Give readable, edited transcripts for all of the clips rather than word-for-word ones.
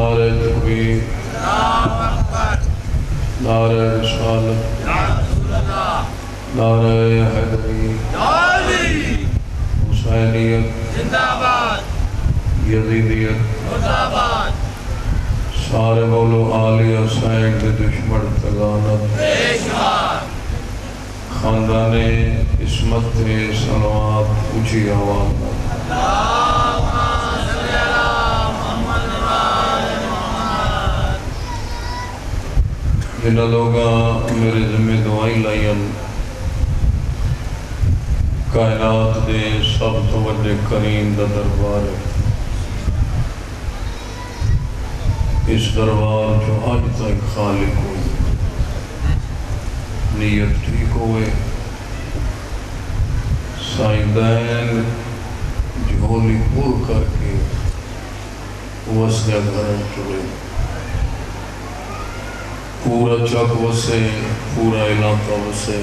نعرہ تکبیر، نعرہ رسالت، نعرہ حیدری، حسینیت، یزیدیت، سارے مولو آلی حسین کے دشمن تگانت، خاندان عصمت صلوات اونچی آواز میں جنہ لوگاں میرے ذمہ دعائی لائن کائنات دے سب توجہ کریم دا دربار ہے۔ اس دربار جو آج تک خالق ہوئی نیت ٹھیک ہوئے سائندین جھولی پور کر کے وسیع گھرم چلے پورا چک وسے پورا علاقہ وسے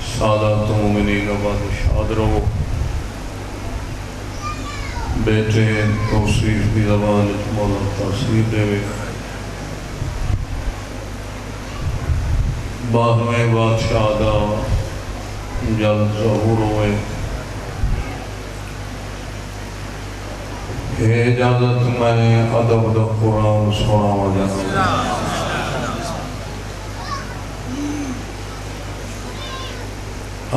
سادات مومنین آباد شاد رہو بیٹے توصیف کی زبان مولا تاثیر دے وے باہمیں بادشاہ دا جلد ظہور ہوئے اجازت میں ادب دا قرآن سنا وجہ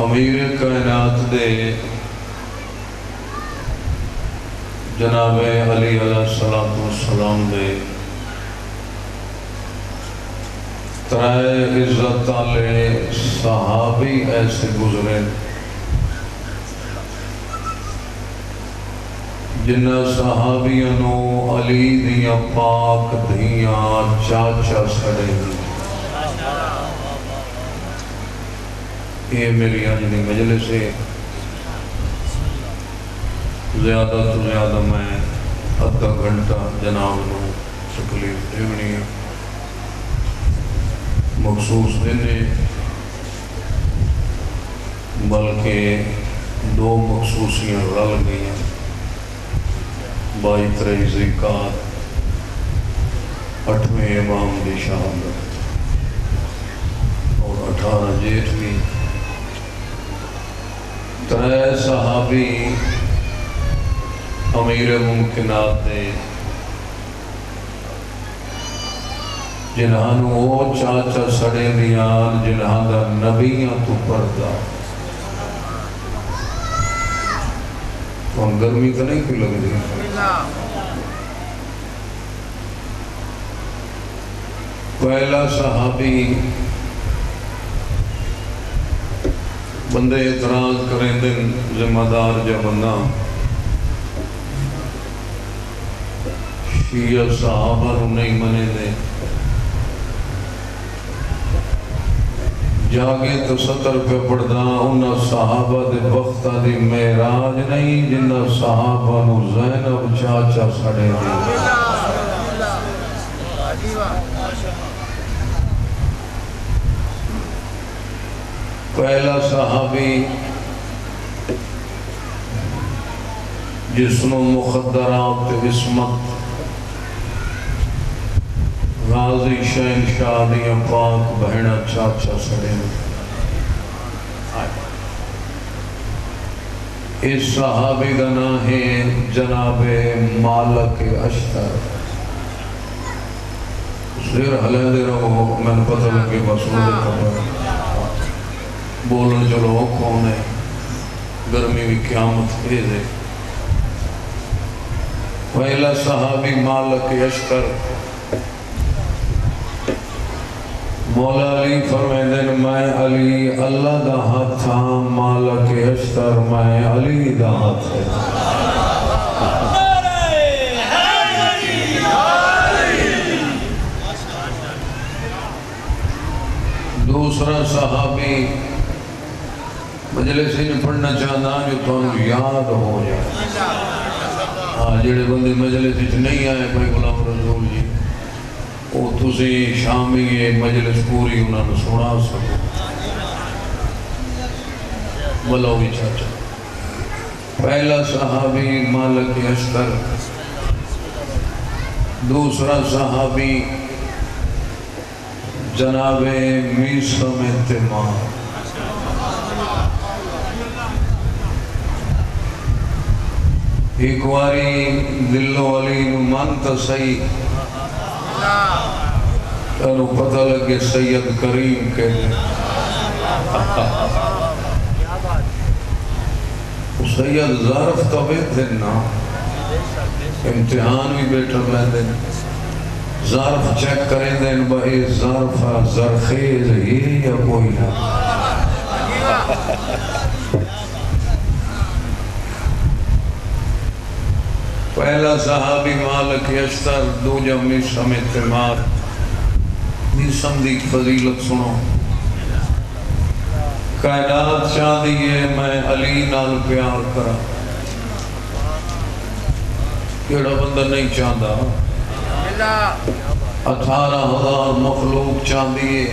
امیر کائنات دے جناب علی علیہ السلام دے ترائے عزت والے صحابی ایسے گزرے جنہ صحابیانو علی دیاں پاک دھیاں چاچا سڑے گی یہ میری آجنی مجلس ہے زیادہ تو زیادہ میں آدھا گھنٹہ جناب نو تکلیف دیونی مخصوص دینے بلکہ دو مخصوصیاں رل گئی ہیں 22 ذیقات 8ویں امام دی شہادت اور 18 جیٹھویں ترے صحابی امیر ممکنات دے جنہاں وہ چاچا سڑے دیان جنہاں دا نبیاں تو پردہ کون گرمی تو نہیں کوئی لگ دی پہلا صحابی بندے اعتراض کریں دن ذمہ دار جا بندہ شیعہ صحابہ رو نہیں منے دے جاگے تو 70 پہ پڑھدا انہا صحابہ دے بختہ دی معراج نہیں جنہا صحابہ نو زینب چاچا سڑے دی پہلا صحابی جسنو مخدرات عصمت غازی شہنشاہ دیاں پاک بہنہ چاچا سڑے اس صحابی کا نام ہے جناب مالک اشتر سر حلے دے رہو میں نے پتہ لگے مسئول خبر بولن چلو کون ہے گرمی بھی قیامت کے دے پہلا صحابی مالک اشتر مولا علی فرمیدن میں علی اللہ دا ہاتھ تھا مالک اشتر میں علی دا ہاتھ ہے دوسرا صحابی مجلس ہی پڑھنا چاہتا جو تمہیں یاد ہو جائے جڑے بندے مجلس ہی نہیں آئے بھائی غلام رسول جی وہ تسی شامی یہ مجلس پوری انہوں نے سنا سکو بلوی چاچا پہلا صحابی مالک اشتر دوسرا صحابی جناب میثم تیمار، ایک واری دلو علی من تا سی تنو پتہ لگے سید کریم کے سید ظرف تو بیٹھے نا، امتحان بھی بیٹھا لیندے ظرف چیک کریں دیں بھائی ظرف زرخیز ہی یا کوئی نہ پہلا صحابی مالک یشتر، دوجہ میثم تیمار۔ میثم دی فضیلت سنو، کائنات چاہتی ہے میں علی نال پیار کرا، کیڑا بندہ نہیں چاہتا؟ 18,000 مخلوق چاہتی ہے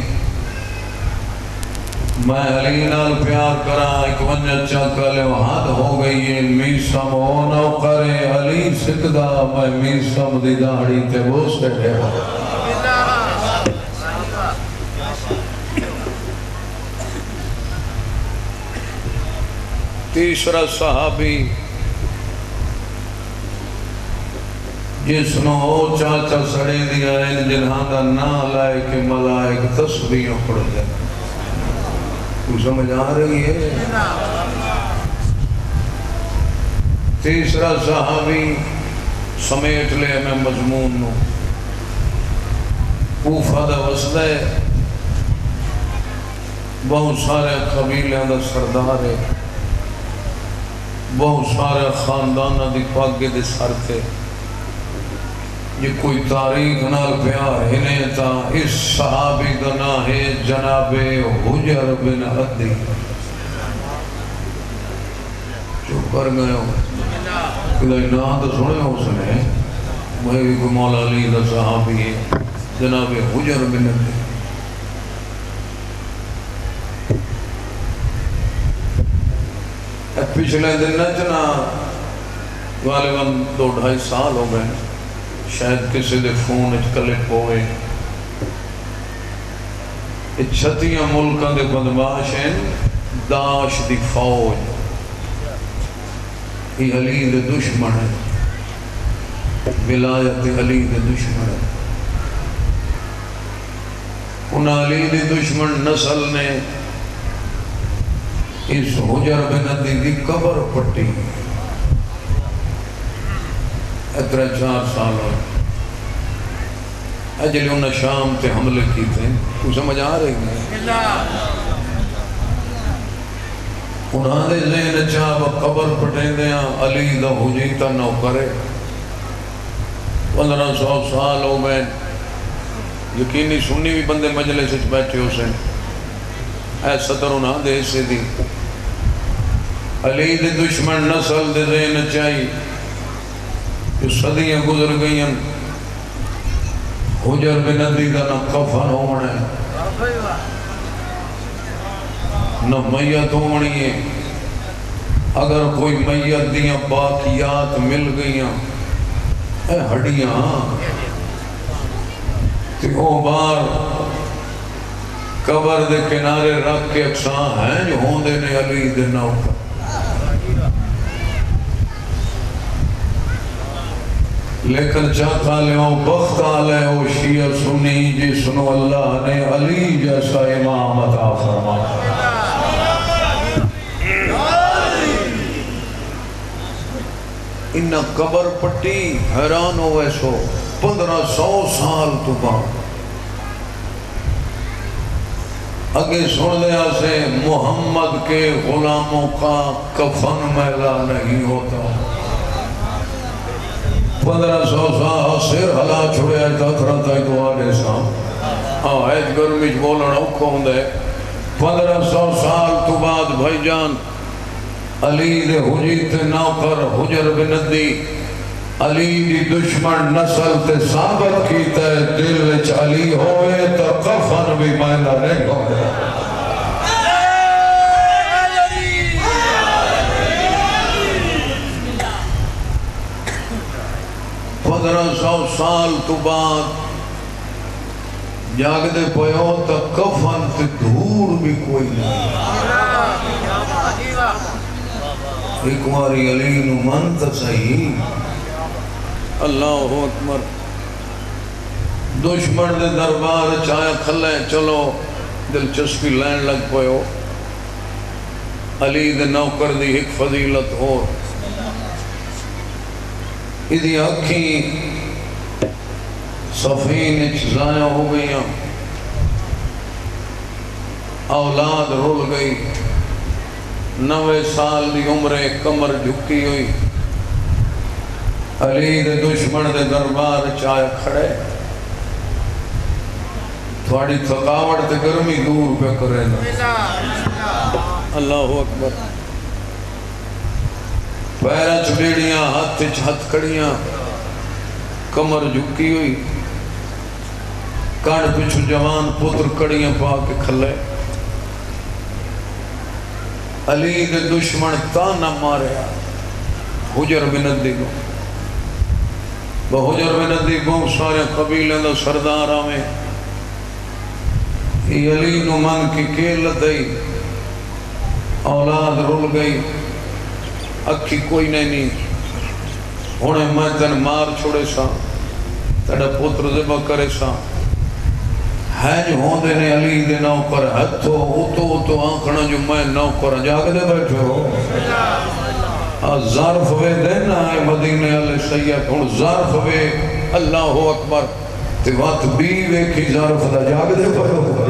میں علی نال پیار کرا، ایک ونجہ چاکا لے حد ہو گئی ہے، میثم او نو کرے علی سکدہ، میں میثم دی داڑھی تے بوسے ڈیڑا۔ تیسرا صحابی جس نو ہو چاچا سڑے دیا ہے جنہاں دا نا لائے کہ ملائک تسبیح پڑھ جائے، تو سمجھ آ رہی ہے؟ تیسرا صحابی سمیٹ لے میں مضمون نو، کوفہ دا وسطہ ہے، بہت سارے قبیلے دا سردار ہے، بہت سارے خاندانہ دی پاگے دے سر تھے، یہ کوئی تاریخ نال پیار ہی نہیں تھا۔ اس صحابی کا نام ہے جناب حجر بن عدی۔ چپ کر گئے ہو کدھائی نام تو سنے ہو سنے، میں بھی کوئی مولا علی کا صحابی ہے جناب حجر بن عدی۔ پچھلے دن نچنا غالباً 2-2.5 سال ہو گئے، شاید کسی دے فون اچھ کلپ ہوئے، 36 ملکاں دے بدماش ہیں، داعش دی فوج، یہ علی دے دشمن ہے، ولایت علی دے دشمن ہے۔ ان علی دے دشمن نسل نے اس حجر بن عدی دی قبر پٹی، اترے 4 سال ہوئے، اجلی انہیں شام تے حملے کی تھے، تو سمجھ آ رہی ہے؟ انہاں دے ذہن چاہب قبر پٹیں دیا علی دا حجیتا نو کرے، 1500 سال ہو گئے، یقینی سنی بھی بندے مجلس اچھ بیٹھے ہو سے، اے ستر انہاں دے سے دی علی دے دشمن نسل دے ذہن چاہی جو صدیاں گزر گئی ہیں، حجر بن عدی کا نہ کفن ہونا ہے نہ میت ہونی ہے، اگر کوئی میت دیاں باقیات مل گئیاں اے ہڈیاں تے او بار قبر دے کنارے رکھ کے اکساں ہیں جو ہوندے نے علی دے نوکر۔ لیکن چاہتا لے ہو بخت آلے ہو شیعہ سنی جسنو اللہ نے علی جیسا امام عطا فرمایا۔ انہا قبر پٹی حیران ہو ایسو 1500 سال تو بعد اگے سن لیا سے محمد کے غلاموں کا کفن میلا نہیں ہوتا، 1500 سال سر ہلا چھوڑے آئے تاترہ تائی دوارے سام آئیت گرمیچ بولنا اوکھوں دے 1500 سال تو بعد بھائی جان علی دے حجیت نوکر حجر بن عدی علی دی دشمن نسل تے ثابت کیتا ہے دل وچ علی ہوئے تو کفن بھی میلا نہیں ہوئے۔ 1500 سال تو بعد جاگدے پہو تا کفن تے دھوڑ بھی کوئی نہیں. ایک واری علی نو من تا صحیح. اللہ اکبر. دشمن دے دربار چاہے کھلے چلو دلچسپی لین لگ پہو. علی دے نوکر دی ایک فضیلت ہو ادھی اکھیں صفین ضائع ہو گئی، اولاد رول گئی، 9 سال دی عمر کمر جھکی ہوئی. علی دے دشمن دے دربار چاہے کھڑے تھوڑی تھکاوٹ تے گرمی دور پہ کرے نا. اللہ اکبر. پیرہ چبیڑیاں ہاتھ ہتھ کھڑیاں کمر جھکی ہوئی، کاڑ پچھو جوان پتر کڑیاں پا کے کھلے. علی دے دشمن تانا مارے حجر بن ندی کو. حجر بن ندی بہت سارے قبیلیں دا سردار آمیں. یہ علی نو من کی کیلت ہے، اولاد رول گئی، اکھی کوئی نہیں. ہونے میں تن مار چھوڑے سا، تیڑا پتر ذبح کرے سا. ہے جو ہوندے نے علی دے نوکر ہتھو اتو آنکھنا جو میں نوکر جاگ دے بیٹھے ہو. ظرف وے دینا ہے مدینے علیہ سید. ہون ظرف وے اللہ اکبر تے وقت بیوے کی ظرف دا جاگ دے بیٹھے ہو.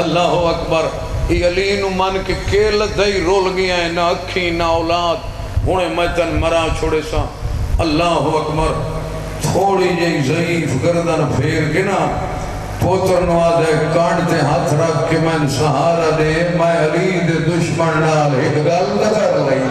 اللہ اکبر. یہ علی نو من کے کیلت دائی رول گیا ہے، نہ اکھی نہ اولاد. ہونے میں تن مرا چھوڑے سا. اللہ اکبر. تھوڑی جی ضعیف گردن پھیر کے نا پوتر نواد ہے کانڈ تے ہاتھ رکھ کے میں سہارا دے. میں علی دے دشمن نال ایک گل نہ کر لئی.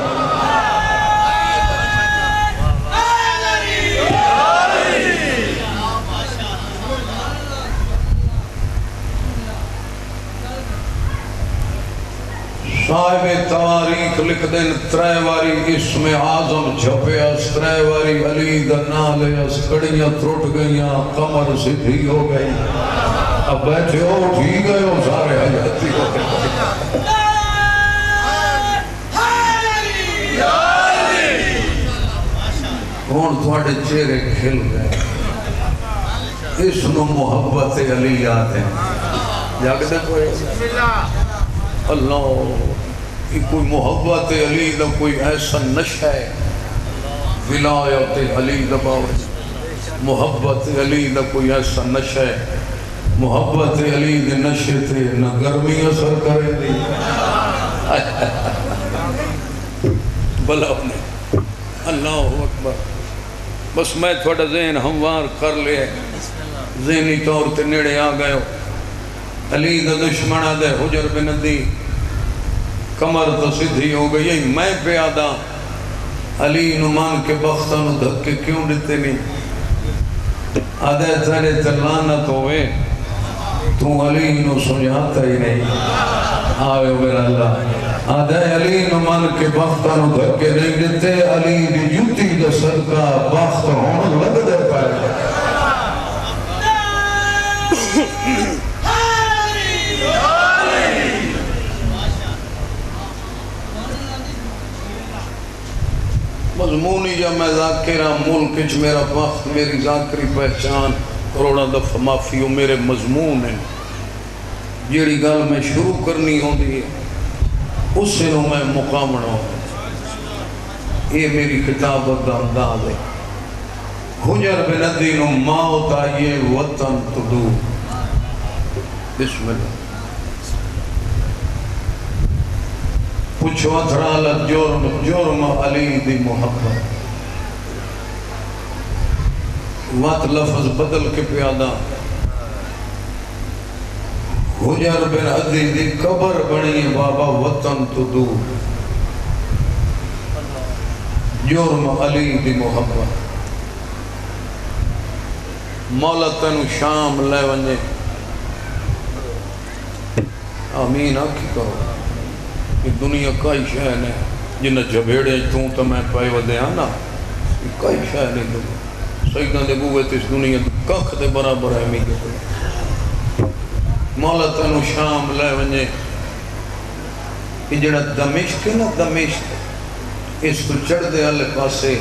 صاحب تواریخ لکھ دین 3 واری اسم اعظم جھپیا، 3 واری علی دا نالے اس کڑیاں ترٹ گئیاں، کمر سدھی ہو گئی. اب بیٹھے ہو ٹھیک گئے ہو سارے حیاتی ہو گئے. ہون تھوڑے چہرے کھل گئے. اس نو محبت علی آتے ہیں. جاگ دے کوئی اللہ. یہ کوئی محبت علی دا کوئی ایسا نشہ ہے. ولایت علی دا باوجود محبت علی دا کوئی ایسا نشہ ہے. محبت علی دے نشے تھے نہ گرمی اثر کرے دی. بلا انہیں. اللہ اکبر. بس میں تھوڑا ذہن ہموار کر لے، ذہنی طور تے نیڑے آ گئے ہو. علی دا دشمنہ دے حجر بن ندی کمر تو سدھی ہو گئی. میں پیادہ علی نو مان کے بختہ نو دھکے کیوں دیتے نہیں؟ آدھے تیرے تلانت ہوئے تو علی نو سمجھاتا ہی نہیں. آوے میرا اللہ. آدھے علی نو مان کے بختہ نو دھکے نہیں دیتے. علی دی جوتی دا صدقہ بخت ہون لگ دے پائے. مضمونی جب میں ذاکرہ ملک اچ میرا وقت میری ذاکری پہچان کروڑا دفعہ معافیوں میرے مضمون ہیں. جیڑی گل میں شروع کرنی ہوندی ہے اس سے نو میں مقامنا ہوں. یہ میری کتابت دا انداز ہے. حجر بن ندی نو موت آئیے وطن تدو. بسم اللہ. پوچھو اتھرالت جرم علی دی محبت. وات لفظ بدل کے پیادہ. حجر بن ندی دی قبر بنی بابا وطن تو دور. جرم علی دی محبت. مولا تنو شام لے ونجے. آمین آکھی کرو. دنیا کئی شہن ہے جنہ جبھیڑے توں تو میں پائے ودے آنا. کئی شہن ہے دنیا. شہیداں دے بوئے تے اس دنیا ککھ دے برابر ہے میگے مولا تنو شام لے ونجے یہ جڑا دمشق ہے نا دمشق اس کو چڑھ دے آلے پاسے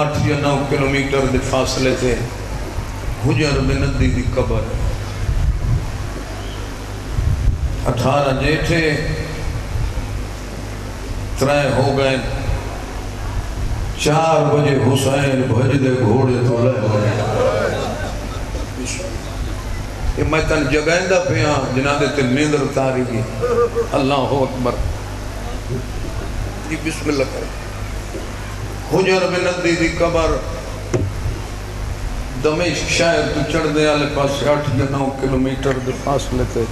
8 یا 9 کلومیٹر دے فاصلے تھے حجر بن ندی دی قبر 18 جیٹھے 3 ہو گئے 4 بجے حسین بھج دے گھوڑے تو لے ہوئے یہ میں تن جگائندہ پہ جنادے تے نیندر تاری گی اللہ اکبر جی بسم اللہ کرے حجر بن ندی دی قبر دمشق شاید تو چڑھ دے آلے پاس 8 یا 9 کلومیٹر دے فاصلے تھے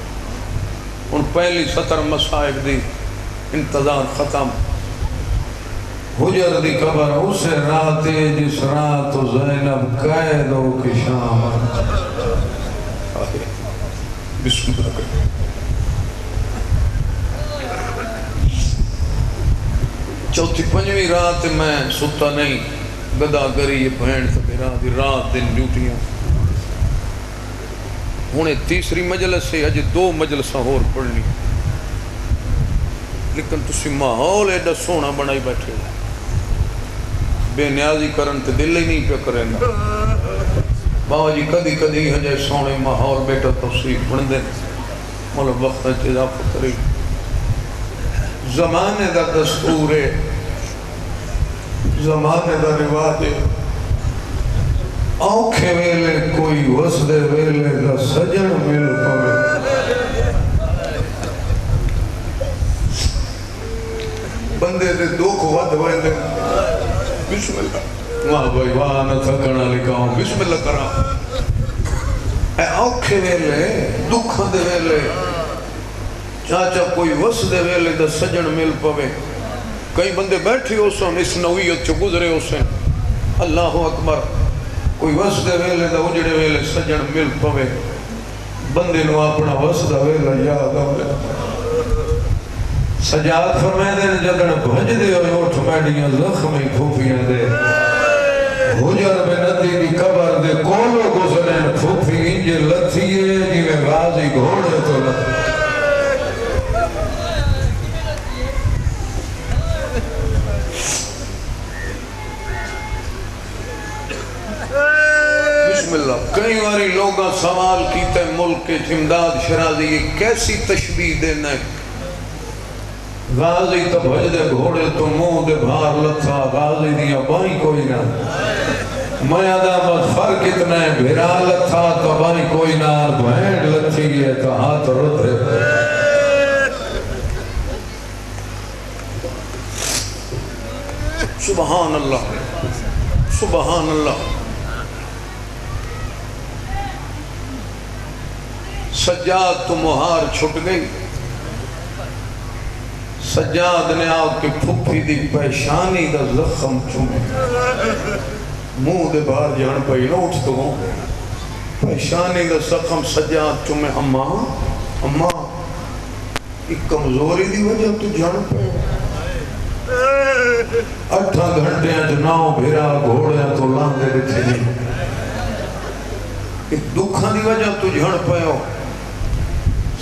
ان پہلی 70 مصائب دی انتظار ختم حجر دی قبر اسے راتے جس رات زینب قید ہو کے شام بسم اللہ کرے چوتھی پنجویں رات میں ستا نہیں گدا گری یہ بہن سب رات دن ڈیوٹیاں ہونے تیسری مجلس سے اجے 2 مجلساں اور پڑھنی لیکن تسی ماحول ایڈا سونا بنائی بیٹھے بے نیازی کرن تے دل ہی نہیں پہ کریں گا بابا جی کدی کدی ہجے سونے ماحول بیٹا توصیف بن دے مولا وقت اضافہ کرے زمانے دا دستور ہے زمانے دا رواج ہے آنکھیں ویلے کوئی وسدے ویلے دا سجن مل پوے بندے دے دکھ ود ویلے بسم اللہ واہ بھائی واہ نہ تھکنا لکھاؤں بسم اللہ کرا اے آنکھیں ویلے دکھ دے ویلے چاچا کوئی وسدے ویلے دا سجن مل پوے کئی بندے بیٹھے ہو سن اس نویت چو گزرے ہو سن اللہ اکبر کوئی وسدے ویلے دا اجڑے ویلے سجن مل پوے بندے نو اپنا وسدہ ویلے یاد آوے سجاد فرمائے دے جدن بھج دے ہوئے اٹھ میڈیاں زخمی پھوپیاں دے حجر بن ندی دی قبر دے کولو گزرین پھوپی انجے لتھیے جی میں غازی گھوڑے تو لتھیے کئی واری لوگاں سوال کیتا ہے ملک کے امداد شرازی یہ کیسی تشبیح دینا ہے غازی تو بھج دے گھوڑے تو منہ دے بھار لتھا غازی دیا بائیں کوئی نہ میں آدامت فرق اتنا ہے بھیرا لتھا تو بائیں کوئی نہ بھینڈ لتھی ہے تو ہاتھ رد رہے سبحان اللہ سبحان اللہ سجاد تو مہار چھٹ گئی سجاد نے آگ کے پھپی دی پیشانی دا زخم چومے منہ دے باہر جان پہ نوٹ تو ہوں پیشانی دا زخم سجاد چومے اماں ایک کمزوری دی وجہ تو جان پہ 8 گھنٹے جناؤ بھیرا گھوڑے تو لاندے بچے نہیں ایک دکھاں دی وجہ تو جان پہ ہو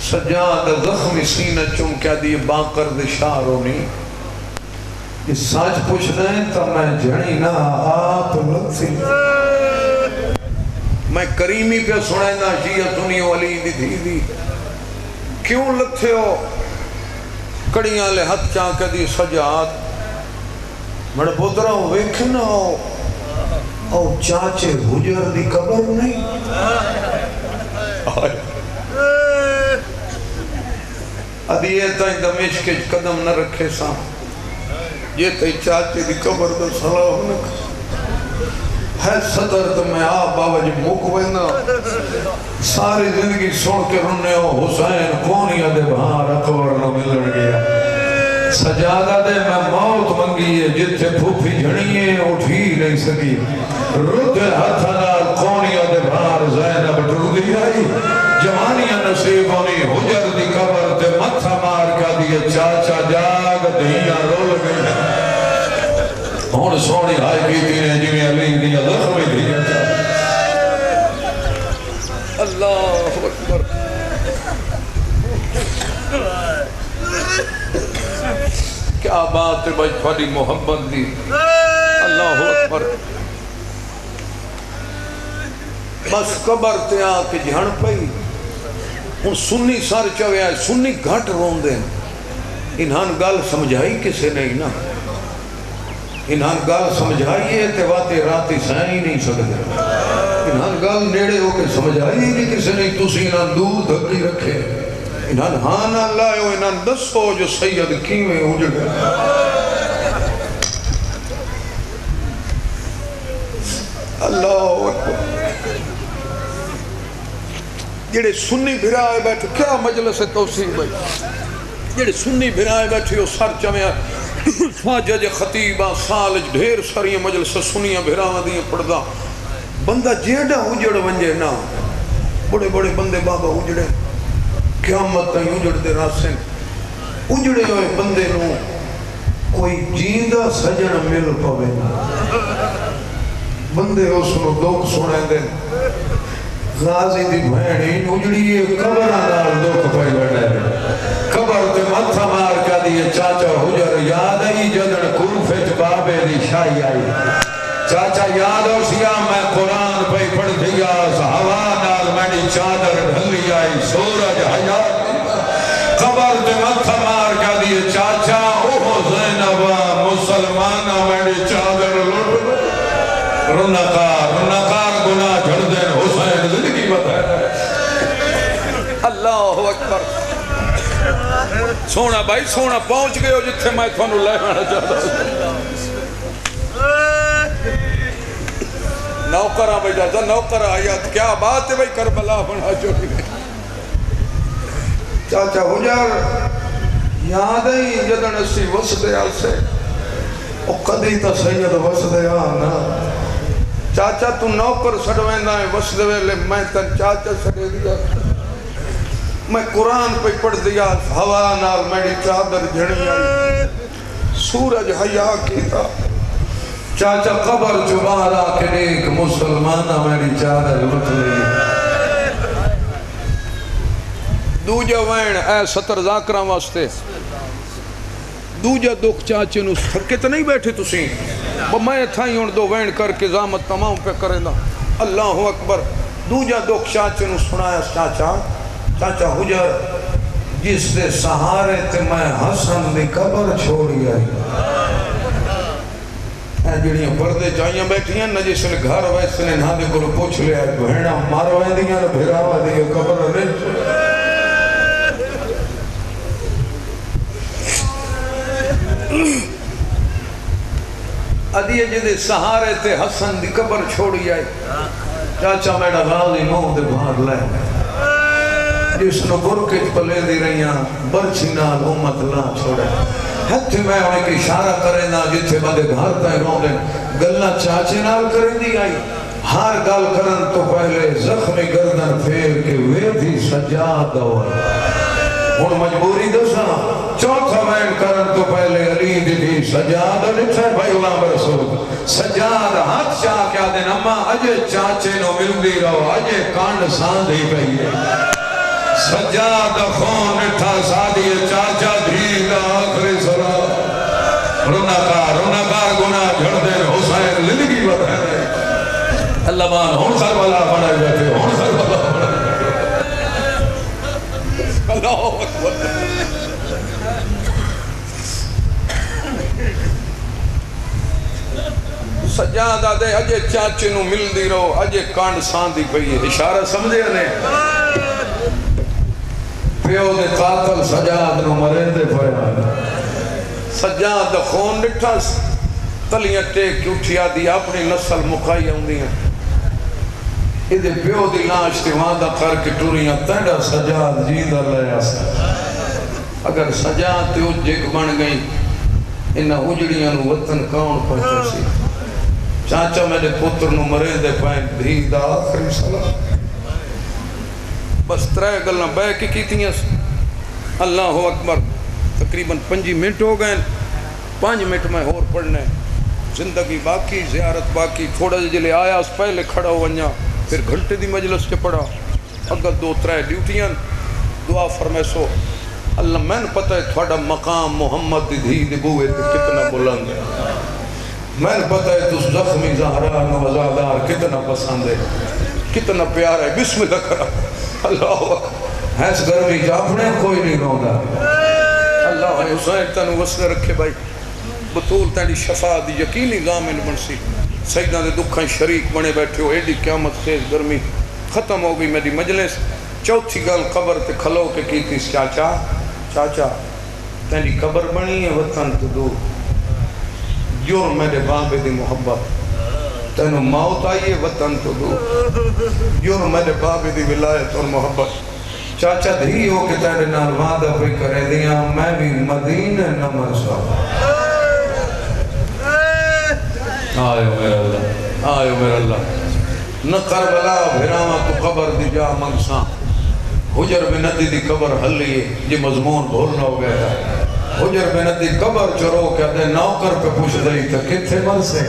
سجاد زخمی سینہ چون کیا دی باقر دے شاروں نہیں یہ ساچ پوچھ دیں تو میں جڑی نہ آپ لکھتی میں کریمی پہ سنائے نا شیعہ سنی ولی دی تھی دی کیوں لکھتے ہو کڑیاں لے ہتھ چاکہ دی سجاد مڑے پترہ ہو ویکھے نہ ہو او چاچے حجر دی قبر نہیں ادھی یہ تائیں دمشق کے قدم نہ رکھے ساں یہ تائیں چاچے دی قبر دا سلام نہ ہے صدر تو میں آپ بابا جی مکوینا ساری زندگی سن کے رنے ہو حسین کونی ادھے بہار اکبر نہ ملن گیا سجادہ دے میں موت منگی ہے جتھے پھوپی جھڑی ہے اٹھی نہیں سکی رد ہتھنار کونی ادھے بہار زینب ڈر دی آئی جوانیاں نصیب ہونی حجر دی قبر تے متھا مار کا دیئے چاچا جاگ دہیاں رول گئے ہون سونی آئی کی تیرے جویں علی دی زخمی دی بھائی تھوڑی محبت دی اللہ اکبر بس قبر تے آ کے جھڑ پئی ہن سنی سر چویا سنی گھٹ روندے انہاں گل سمجھائی کسے نہیں نا انہاں گل سمجھائیے تے واتے راتی سہ ہی نہیں سکتے انہاں گل نیڑے ہو کے سمجھائی نہیں کسے نہیں تسی انہاں دور دھکی رکھے انہاں ہاں نہ لائے ہو انہاں دسو جو سید کیویں اجڑے اللہ اکبر جڑے سنی بھرائے بیٹھے کیا مجلس توسیع بھائی جڑے سنی بھرائے بیٹھے ہو سر چمیا فاجج خطیبہ سالج ڈھیر ساری مجلس سنیاں بھراواں دیاں پڑھدا بندہ جیڑا اجڑ ونجے نا بڑے بڑے بندے بابا اجڑے قیامت تائیں اجڑ دے راسن اجڑے ہوئے بندے نو کوئی جیندہ سجن مل پوے بندے اس نو دکھ سنے دے غازی دی بھینی اجڑی قبر نال دکھ پئی وڑے قبر تے متھا مار کا دیے چاچا حجر یاد آئی جدن کوفے بابے دی شاہی آئی چاچا یاد ہو سیا میں قرآن پہ پڑھ دیا ہوا نال میری چادر ڈھلی آئی سورج حیات قبر تے متھا مار کا دیے چاچا اوہ زینبا مسلمانہ میری چادر لٹ رنکار گناہ جھڑ دین حسین زندگی بتائے اللہ اکبر سونا بھائی سونا پہنچ گئے ہو جتھے میں تھانو لے آنا چاہتا ہوں نوکرہ بھائی جاتا نوکرہ آیات کیا بات ہے بھائی کربلا بنا چوڑی گئے چاچا حجر یاد ہی جدن اسی وسدے آسے او قدی تا سید وسدے آنا چاچا تو نوکر سڑوینا ہے وسدے ویلے میں تن چاچا سڑے دیا میں قرآن پہ پڑھ دیا ہوا نال میری چادر جھڑی آئی سورج حیا کیتا چاچا قبر چبارا کے نیک مسلمانہ میری چادر لٹ لی دوجہ وین اے ستر ذاکرہ واسطے دوجہ دکھ چاچے نو تھکے تو نہیں بیٹھے تسی میں تھائی ان دو وین کر کے زامت تمام پہ کرے نا اللہ اکبر دوجہ دکھ چاچے نو سنایا چاچا حجر جس دے سہارے تے میں حسن دی قبر چھوڑی آئی جڑیاں پردے چاہیاں بیٹھیاں نہ جس نے گھر ویسے نے نہ دے کو پوچھ لیا بہنہ ماروائیں دیاں بھیراوا دیاں قبر نہیں ادیے جدے سہارے تے حسن دی قبر چھوڑی آئی چاچا میڈا غازی موہ دے بھار لے جس نو برکت پلے دی رہیاں برچی نال امت لا چھوڑے ہتھ میں انہیں کی اشارہ کرے نا جتھے بندے گھر تائیں رو دیں گلنا چاچے نال کریں دی آئی ہر گل کرن تو پہلے زخمی گردن پھیر کے ویدھی سجاد ہوا ان مجبوری دسا چوتھا وین کرن تو پہلے علی دی سجاد لکھے بھائی غلام رسول سجاد ہاتھ چاہ کیا دن اما اجے چاچے نو مل دی رہو اجے کانڈ ساندھی پہیے سجاد خون اٹھا سادی چاچا دھیدہ آخری سلام رونکار گناہ جھڑ دین حسین زندگی بتائے اللہ مان ہون کربلا بڑھائے بیٹھے ہون کربلا بڑھائے اللہ اکبر سجاد آدھے اجے چاچے نو مل دی رہو اجے کانڈ ساندھی پہیے اشارہ سمجھے نہیں پیو دے قاتل سجاد نو مرے دے پڑھا سجاد خون نٹھا تلیاں ٹیک اٹھیا دی اپنی نسل مکائی ہوں دی ہیں ادھے پیو دی لاش تے وعدہ کر کے ٹوریاں تیڑا سجاد جیدہ لے آسا اگر سجاد تے اجھک بن گئی انہا اجڑیاں نو وطن کون پہنچا سی چاچا میرے پتر نو مرے دے پائیں دھید آخری سلام بس ترے گلنا بے کی کیتیاں اللہ اکبر تقریباً 5 منٹ ہو گئے 5 منٹ میں اور پڑھنے زندگی باقی زیارت باقی تھوڑا جلے آیا اس پہلے کھڑا ہو ونیا پھر گھنٹے دی مجلس کے پڑھا اگر 2-3 ڈیوٹیاں دعا فرمیسو اللہ میں نے پتہ ہے تھوڑا مقام محمد دی دھی دی بوئے تے کتنا بلند ہے، میں نے پتہ ہے تو زخمی زہرا نوزادار کتنا پسند ہے، کتنا پیار ہے، بسم اللہ کرا اللہ اکبر، ایس گرمی جاپنے کوئی نہیں روندا، اللہ حسین تنو وصل رکھے بھائی، بطول تیری شفا دی یقینی ضامن بنسی، سیدہ دے دکھائیں شریک بنے بیٹھے ہو، ایڈی قیامت خیز گرمی ختم ہو گئی میری مجلس، چوتھی گل قبر تے کھلو کے کیتی چاچا چاچا تیری قبر بنی ہے وطن تو دور، جور میرے بابے دی محبت، تینو موت آئی ہے وطن تو دور، جور میرے بابے دی ولایت اور محبت، چاچا دھی ہو کے تیرے نال وعدہ پہ کرے دیا میں بھی مدینہ نہ مرسا، آئے میرا اللہ آئے میرا اللہ، نہ کربلا بھراما تو قبر دی جا منگساں، حجر بن ندی دی قبر حلیے یہ مضمون بھولنا ہو گیا تھا، حجر بن ندی قبر چرو کیا دے نوکر پہ پوچھ دئی تھا کتھے مر سے،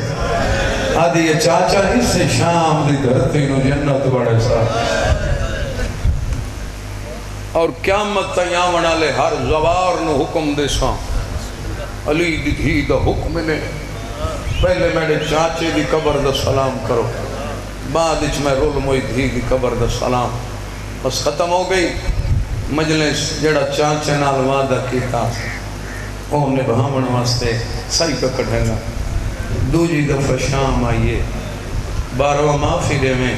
آدھی یہ چاچا اس سے شام دی دھرتی نو جنت بڑے سا، اور قیامت تیاں ونالے ہر زوار نو حکم دے ساں، علی دی دھی دا حکم نے پہلے میرے چاچے دی قبر دا سلام کرو، بعد اچھ میں رول موئی دھی دی قبر دا سلام، بس ختم ہو گئی مجلس جڑا چاچے نال وعدہ کیتا اوہ نبھامن واسطے سائی پہ کٹھیں گا، دوجی دفعہ شام آئیے 12واں معافرے میں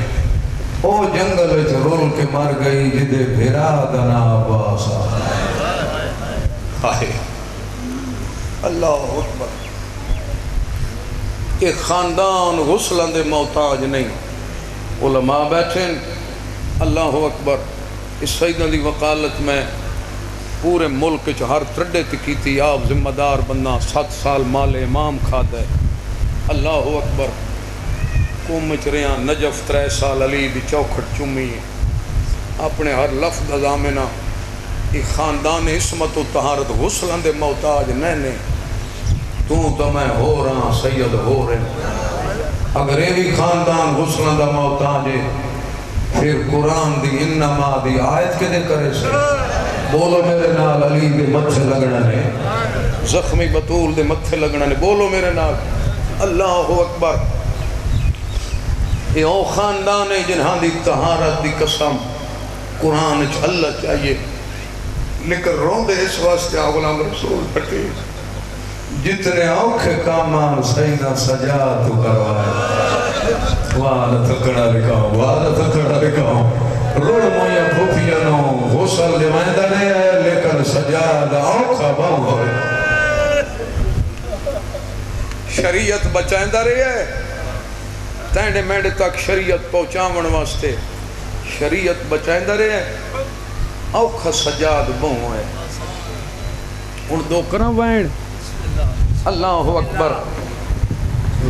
او جنگل چ رول کے مر گئی جدے بھیرا دنا عباس آئے اللہ اکبر، ایک خاندان غسلند محتاج نہیں، علماء بیٹھیں اللہ اکبر، اس سیدہ دی وقالت میں پورے ملک چ ہر ترڈے تکی تھی آپ ذمہ دار بندہ 7 سال مال امام کھاتا ہے، اللہ اکبر، قوم چریاں نجف 3 سال علی دی چوکھٹ چومی ہے، اپنے ہر لفظ ازامنا ایک خاندان عصمت و طہارت غسلند محتاج نہیں، تو میں ہو رہا سید ہو رہے، اگر یہ بھی خاندان غسلند محتاج ہے پھر قرآن دی انما دی آیت کے دے کرے سے، بولو میرے نال علی دے متھے لگنا نے، زخمی بطول دے متھے لگنا نے، بولو میرے نال اللہ اکبر، یہ او خاندان ہے جنہاں دی طہارت دی قسم قرآن اچھ اللہ چاہیے، لیکن روندے اس واسطے غلام رسول پٹی جتنے اوکھے کامان سیدہ سجا تو کروائے، والا تکڑا لکھاؤ والا تکڑا لکھاؤ، روڑ مویا پھوپیانوں غسل دیوائندہ نہیں ہے لیکن سجاد اوکھا باؤں ہوئے، شریعت بچائندہ رہی ہے، تینڈے میڈے تک شریعت پہنچاون واسطے شریعت بچائندہ رہی ہے، اوکھا سجاد باؤں ہے، ان دو کرم وائن اللہ اکبر،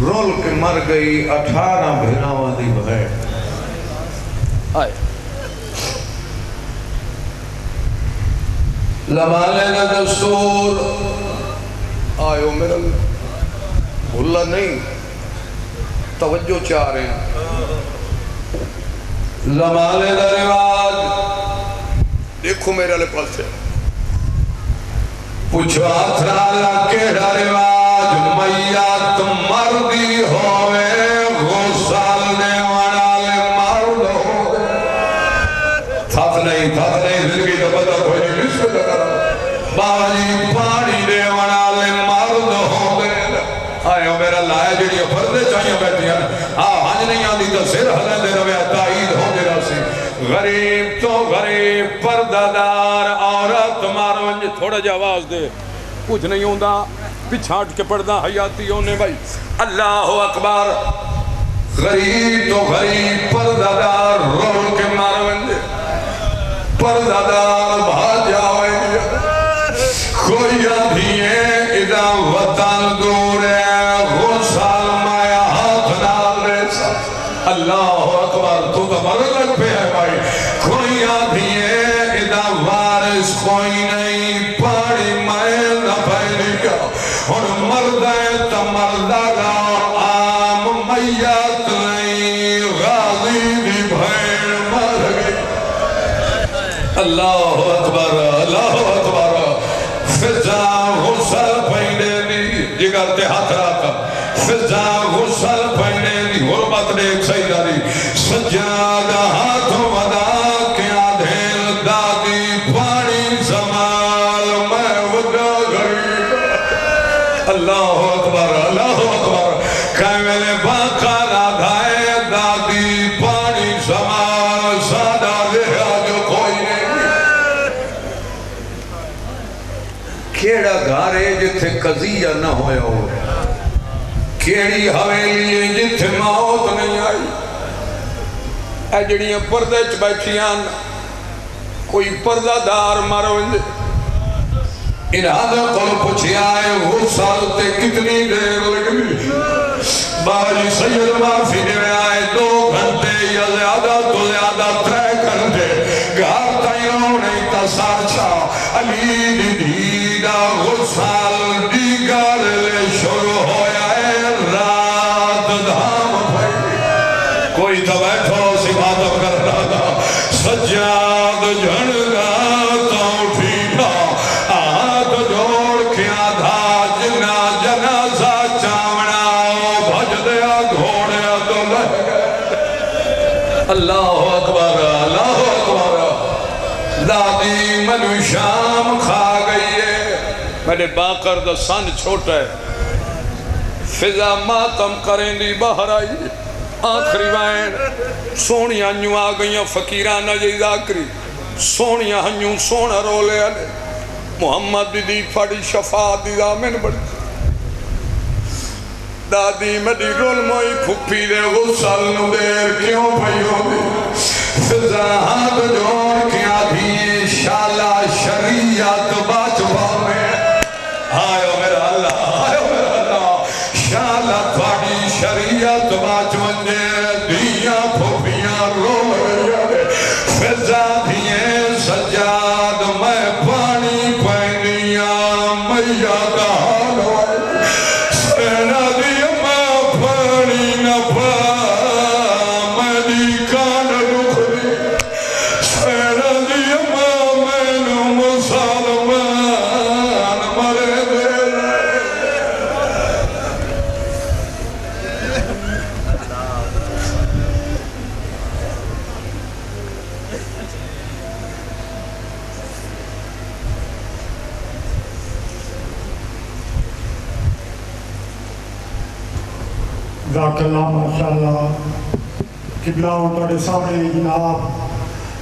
رول کے مر گئی 18 بھیراواں دی بھیڑ، آئے لمالے کا دستور آئے میرا بھولا نہیں، توجہ چاہ رہے ہیں، لمالے کا رواج دیکھو میرے لئے پاس سے پوچھو آتھرالا کیڑا رواج میات مردی ہوئے غسل نے ونالے مرد ہوئے، تھت نہیں زندگی تو پتہ کوئی نہیں بسم اللہ کرو، باجی پانی نے ونالے مرد ہوئے، آئے ہو میرا لائے جڑی پردے چاہیے بیٹھی ہیں، ہنج نہیں آدھی تو سر حلیں دے رویا تائید ہو دے رہا سی، غریب تو غریب پردادار عورت مارو انجھے تھوڑا جا آواز دے، کچھ نہیں ہوندہ پچھاٹ کے پردہ حیاتی ہونے بھائی، اللہ اکبر، غریب تو غریب پردادار رول کے مارو انجھے، پردادار بھا جاوے، کوئی آدھیے اذا وطن دور ہے غسل مایا ہاتھ نال ریسا، اللہ اکبر، تو مرد لگ پہ ہے بھائی، کوئی آدھیے اذا وارث کوئی نہیں پاڑی میں نہ پہلی گا، اور مرد ہے تا مردہ گا، عام میت نہیں غازی دی بھیڑ مر گئی، اللہ اکبر اللہ اکبر دی غربت دیکھ سیداری سجادہ ہاتھوں ودا کیا دھیل دادی پانی زمال میں ودا غریب اللہ اکبر کیمل باقا رادھائے دادی پانی زمال سادہ لیا جو کوئی نہیں کیڑا گھارے جتھے قضیہ نہ ہویا ہو کیڑی حویلی ہے جتھے موت نہیں آئی اے جڑیاں پردے چ بیٹھیاں کوئی پردہ دار مرو ارادہ کو پوچھے آئے وہ سال تے کتنی دیر لگنی باجی سید معافی دے آئے 2 گھنٹے یا زیادہ تو زیادہ 3 گھنٹے گھر تیوں نہیں تسار چھا علی دیدہ غسال دیگر لے شروع ہویا ہے رات دھام پھائی کوئی تو بیٹھو سی باتوں کر رہا تھا سجاد جھنگا تو اٹھینا آت جوڑ کیا دھا جنا جنازہ چاونا بھج دیا گھوڑیا تو لہ گئے اللہ اکبر دادی منو شام کھا گئی ہے میرے باقر دا سن چھوٹا ہے فضا ماتم کریں دی باہر آئی آخری وائن سونیاں ہنیوں آ گئیاں فقیرانہ جید آکری سونیاں ہنیوں سونا رولے آلے محمد دی پھڑی شفاعت دی دامن بڑی دادی مڈی رول موئی پھپی دے غسل نو دیر کیوں پھئیو دی فضا ہاتھ جوڑ کیا بھی شالا شریعت باچوا میں آئیو میرا اللہ شالا تھوڑی شریعت باچوان جے دیاں پھوپیاں رو گئے فضا دیئے سجاد میں پانی پہنیاں میا کا حال ہوئے سینا دیا میں پانی نہ پا میں دی کان رکھ دی سینا دیا میں نو مسلمان مرے دے ذاک اللہ ماشاءاللہ قبلہ انہوں نے سامنے جناب